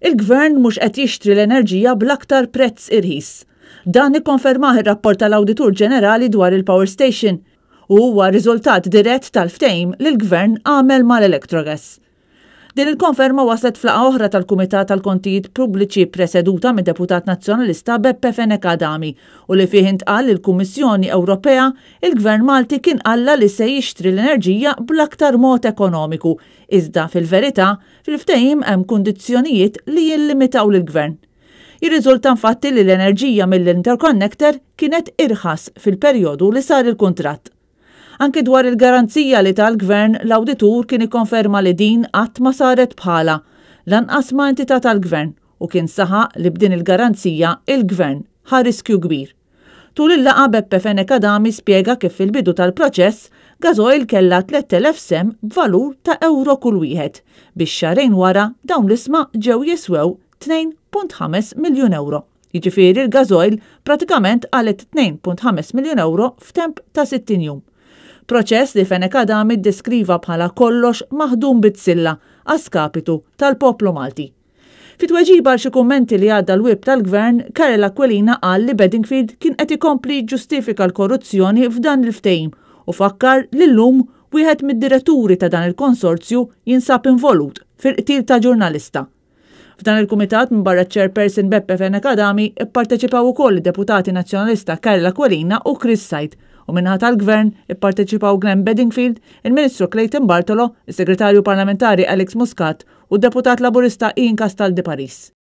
Il-Gvern mhux qed jixtri l-enerġija bl-aktar prezz irħis. Dan ikkonfermah ir-rapport tal-Awditur Ġenerali dwar il-Power Station u huwa riżultat dirett tal-ftehim li l-Gvern għamel mal-Electrogas. Din il-konferma waslet flaqa oħra tal-Kumitat tal-Kontijiet Pubbliċi preseduta mid-Deputat Nazzjonalista Beppe Fenek Adami u li fih intqal il-Kummissjoni Ewropea il-Gvern Malti kien qalla li se jixtri l-enerġija bl-aktar mod ekonomiku, iżda fil-verità fil-ftehim hemm kundizzjonijiet li jillimitaw lill-Gvern. Jirriżulta infatti li l-enerġija mill-interconnector kienet irħas fil-perjodu li sar il-kuntratt. Anke dwar il-garanzija li tal-Gvern l-Awditur kien ikkonferma li din qatt ma saret bħala lanqas ma' entità tal-Gvern u kien saħaq li b'din il-garanzija il-Gvern ħa riskju kbir. Tul il-laqa Beppe Fenek Adami spjega kif fil-bidu tal-proċess gażoil kellha 3000 sem b'valur ta' euro kull wieħed biex xarejn wara dawn l-isma ġew jiswew 2.5 miljun euro. Jiġifieri l-gażoil pratikament għalet 2.5 miljun euro f'temp ta' 60 jum. Proċess li Fenek Adami ddeskriva bħala kollox maħdum bit-silla għaskapitu tal-poplu Malti. Fit-tweġiba għal xi kummenti li għadda l-wib tal-Gvern, Karel Aquilina qal li Bedingfield kien qed ikompli ġustifika l-korruzzjoni f'dan il-ftehim u fakkar li llum wieħed mid-diretturi ta' dan il-konsorzju jinsab involut fil-qtil ta' ġurnalista. F'dan il-kumitat minn barra chairperson Beppe Fenek Adami ipparteċipaw ukoll id-Deputati Nazzjonalista Karel Aquilina u Chris Sajt u minħa tal-Gvern ipparteċipaw Glenn Bedingfield, il-Ministru Clayton Bartolo, is-Segretarju Parlamentari Alex Muscat u d-Deputat Laburista Ian Castal de Paris.